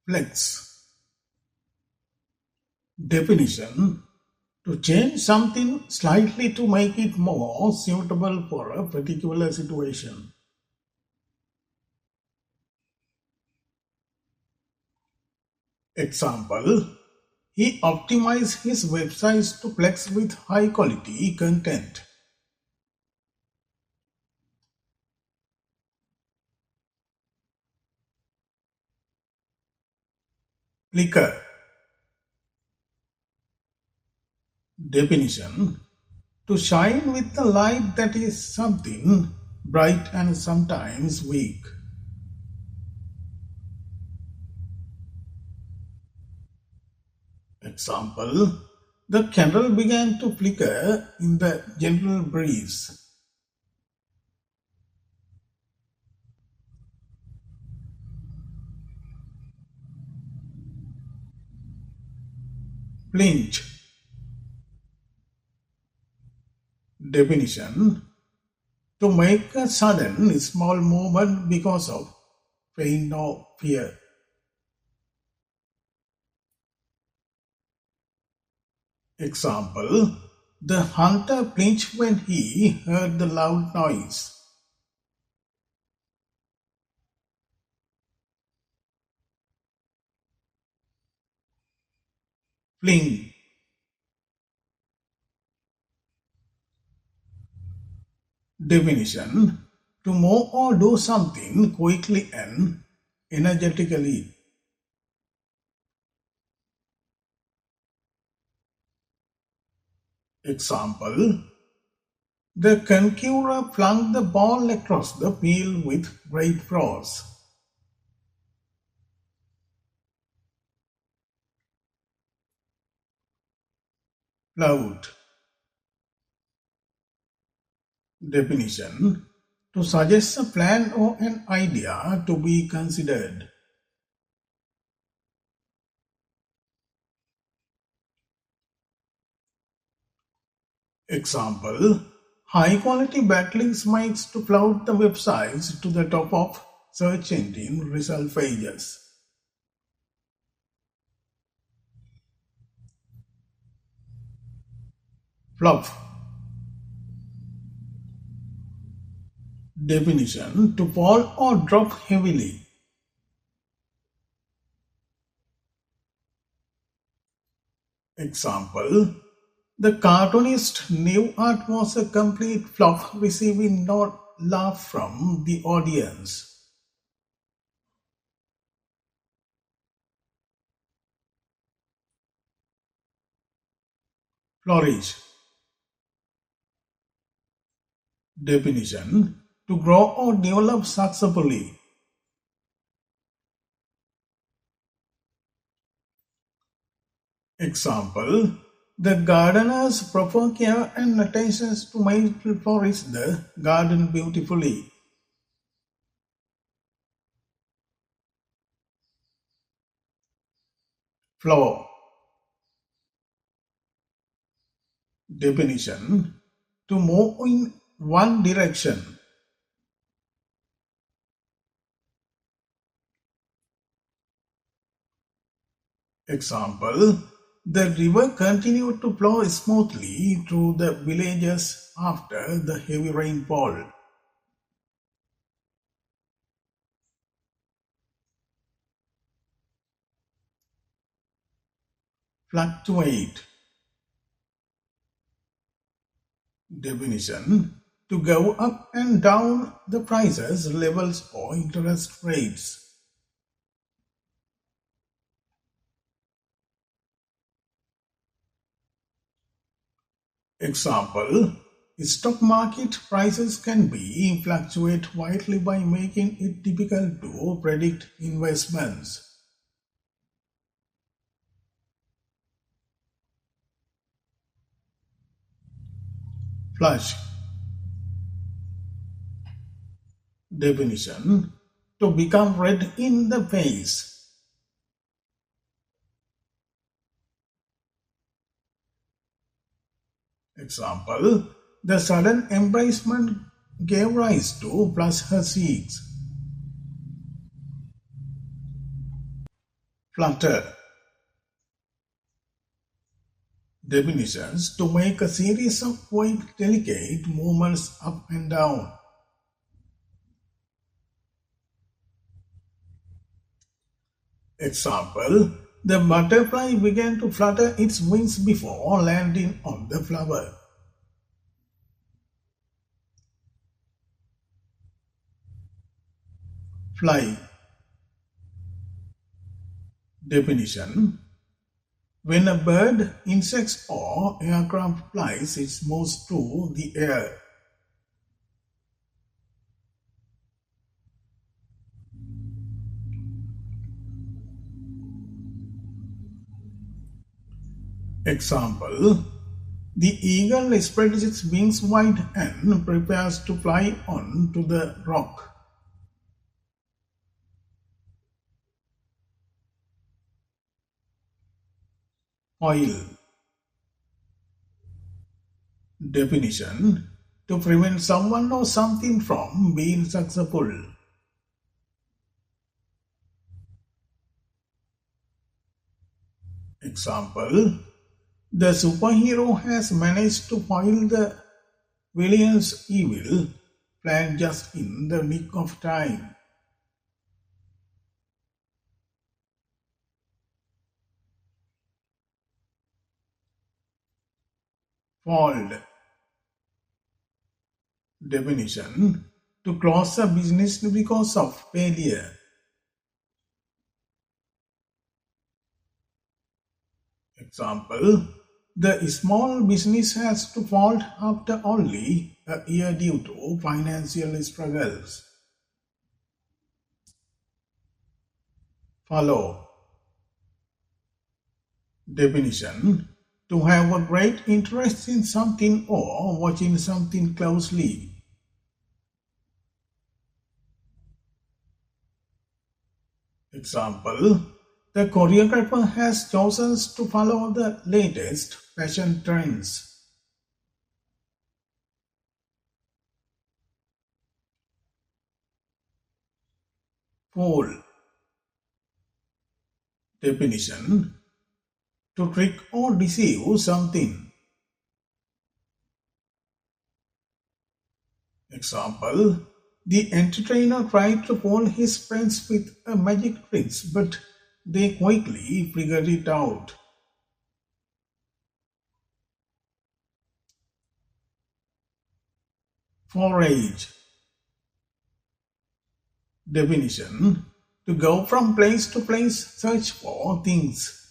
flex. Definition: to change something slightly to make it more suitable for a particular situation. Example: he optimized his websites to flex with high quality content. Flicker. Definition: to shine with a light that is something bright and sometimes weak. Example: the candle began to flicker in the gentle breeze. Flinch. Definition: to make a sudden small movement because of pain or fear. Example: the hunter flinched when he heard the loud noise. Fling. Definition: to move or do something quickly and energetically. Example: the conqueror flung the ball across the field with great force. Flout. Definition: to suggest a plan or an idea to be considered. Example: high quality backlinks makes to flout the websites to the top of search engine result pages. Flop. Definition: to fall or drop heavily. Example: the cartoonist's new art was a complete flop, receiving no laugh from the audience. Flourish. Definition: to grow or develop successfully. Example: the gardeners proper care and attention to make to flourish the garden beautifully. Flow. Definition: to move in one direction. Example: the river continued to flow smoothly through the villages after the heavy rainfall. Fluctuate. Definition: to go up and down the prices, levels or interest rates. Example: stock market prices can be fluctuate widely by making it difficult to predict investments. Flush. Definition: to become red in the face. Example: the sudden embracement gave rise to flush her cheeks. flutter. Definitions: to make a series of quite delicate movements up and down. Example: the butterfly began to flutter its wings before landing on the flower. Fly. Definition: when a bird, insect or aircraft flies, it moves through the air. Example: the eagle spreads its wings wide and prepares to fly on to the rock. Foil. Definition: to prevent someone or something from being successful. Example: the superhero has managed to foil the villain's evil plan just in the nick of time. Fold. Definition: to close a business because of failure. Example: the small business has to fold after only a year due to financial struggles. Follow. Definition: to have a great interest in something or watching something closely. Example: the choreographer has chosen to follow the latest fashion trends. Fool. Definition: to trick or deceive something. Example: the entertainer tried to fool his friends with a magic tricks, but they quickly figured it out. Forage. Definition: to go from place to place, search for things.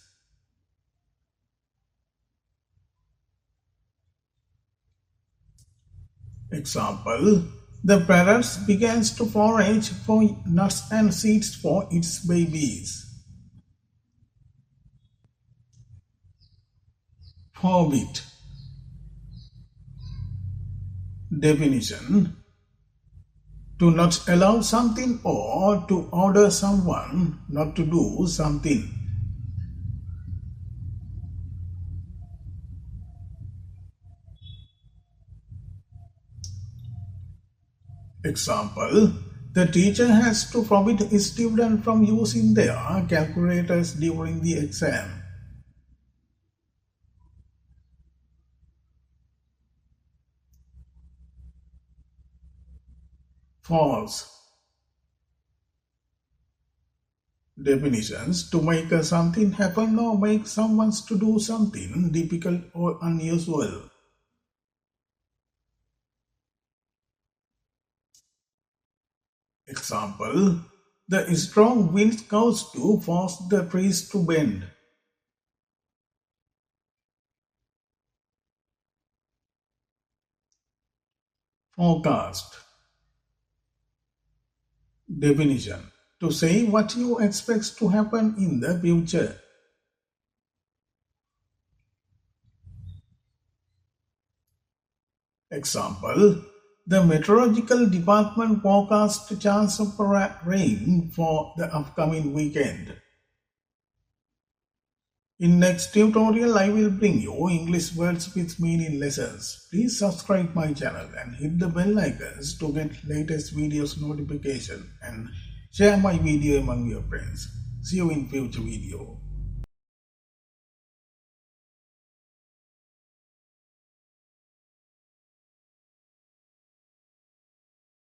Example: the parrot begins to forage for nuts and seeds for its babies. Forbid. Definition: to not allow something or to order someone not to do something. Example: the teacher has to forbid his students from using their calculators during the exam. False. Definitions: to make something happen or make someone to do something difficult or unusual. Example: the strong wind goes to force the trees to bend. Forecast. Definition: to say what you expect to happen in the future. Example: the meteorological department forecast a chance of rain for the upcoming weekend. In next tutorial, I will bring you English words with meaning lessons. Please subscribe my channel and hit the bell icons to get latest videos notification and share my video among your friends. See you in future video.